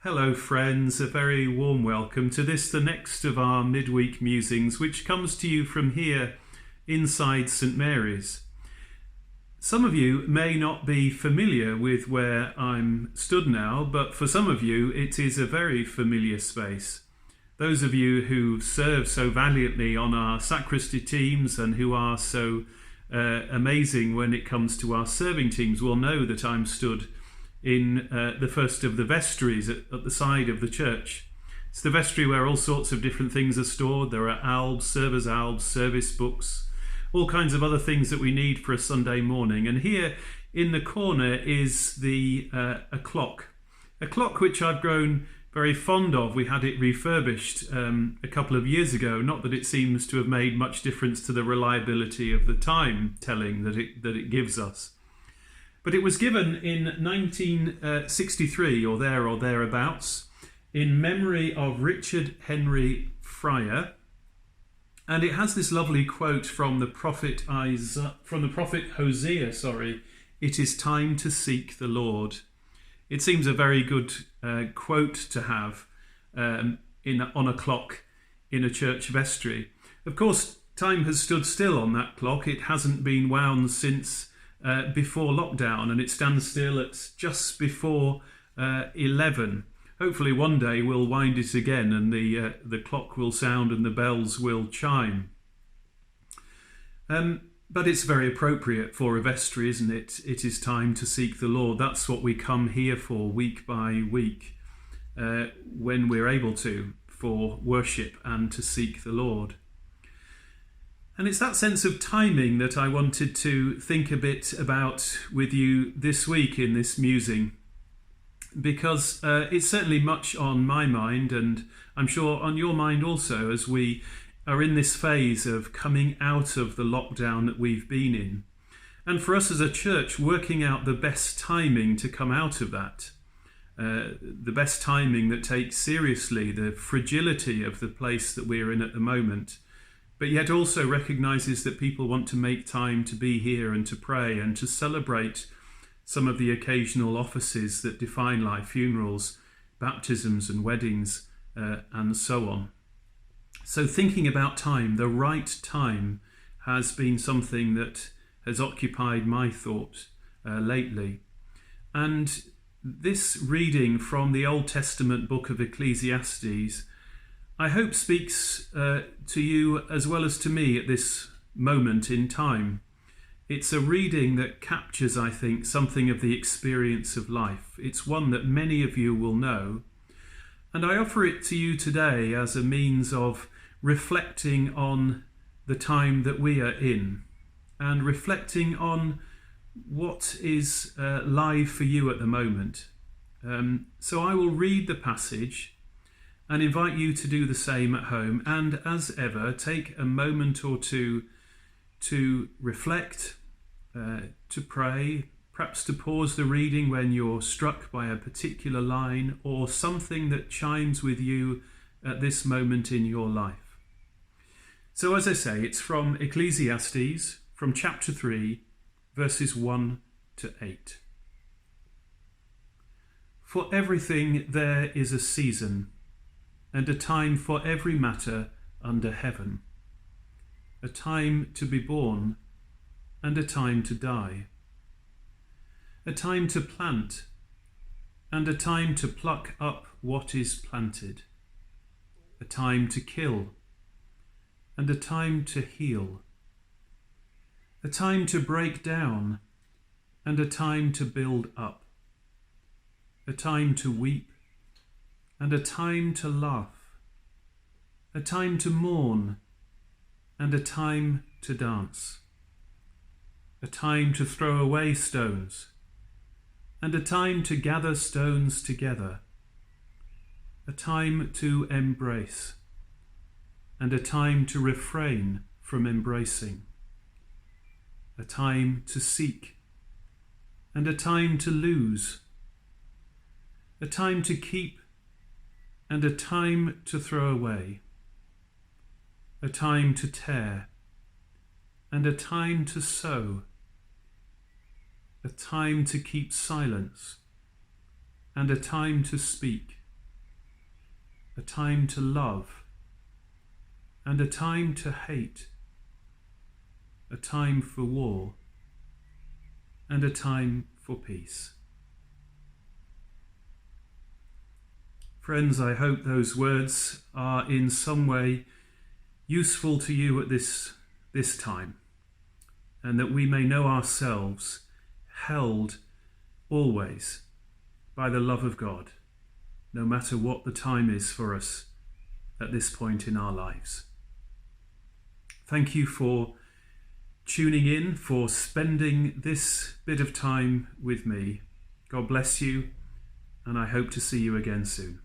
Hello friends, a very warm welcome to this, the next of our midweek musings, which comes to you from here inside St Mary's. Some of you may not be familiar with where I'm stood now, but for some of you it is a very familiar space. Those of you who serve so valiantly on our sacristy teams and who are so amazing when it comes to our serving teams will know that I'm stood in the first of the vestries at the side of the church. It's the vestry where all sorts of different things are stored. There are albs, servers' albs, service books, all kinds of other things that we need for a Sunday morning. And here in the corner is a clock which I've grown very fond of. We had it refurbished a couple of years ago. Not that it seems to have made much difference to the reliability of the time telling that it gives us. But it was given in 1963 or thereabouts in memory of Richard Henry Fryer, and it has this lovely quote from the prophet Hosea. It is time to seek the Lord. It seems a very good quote to have on a clock in a church vestry. Of course, time has stood still on that clock. It hasn't been wound since before lockdown, and it stands still at just before 11. Hopefully one day we'll wind it again and the clock will sound and the bells will chime. But it's very appropriate for a vestry, isn't it? It is time to seek the Lord. That's what we come here for week by week, when we're able to, for worship and to seek the Lord. And it's that sense of timing that I wanted to think a bit about with you this week in this musing, because it's certainly much on my mind, and I'm sure on your mind also, as we are in this phase of coming out of the lockdown that we've been in. And for us as a church, working out the best timing to come out of that, the best timing that takes seriously the fragility of the place that we're in at the moment, but yet also recognises that people want to make time to be here and to pray and to celebrate some of the occasional offices that define life, funerals, baptisms and weddings, and so on. So thinking about time, the right time, has been something that has occupied my thought lately. And this reading from the Old Testament book of Ecclesiastes, I hope speaks to you as well as to me at this moment in time. It's a reading that captures, I think, something of the experience of life. It's one that many of you will know. And I offer it to you today as a means of reflecting on the time that we are in and reflecting on what is live for you at the moment. So I will read the passage and invite you to do the same at home, and as ever, take a moment or two to reflect, to pray, perhaps to pause the reading when you're struck by a particular line or something that chimes with you at this moment in your life. So as I say, it's from Ecclesiastes, from chapter 3, verses 1 to 8. For everything there is a season, and a time for every matter under heaven, a time to be born and a time to die, a time to plant and a time to pluck up what is planted, a time to kill and a time to heal, a time to break down and a time to build up, a time to weep and a time to laugh, a time to mourn and a time to dance, a time to throw away stones and a time to gather stones together, a time to embrace and a time to refrain from embracing, a time to seek and a time to lose, a time to keep and a time to throw away, a time to tear and a time to sow, a time to keep silence and a time to speak, a time to love, and a time to hate, a time for war, and a time for peace. Friends, I hope those words are in some way useful to you at this time, and that we may know ourselves held always by the love of God, no matter what the time is for us at this point in our lives. Thank you for tuning in, for spending this bit of time with me. God bless you, and I hope to see you again soon.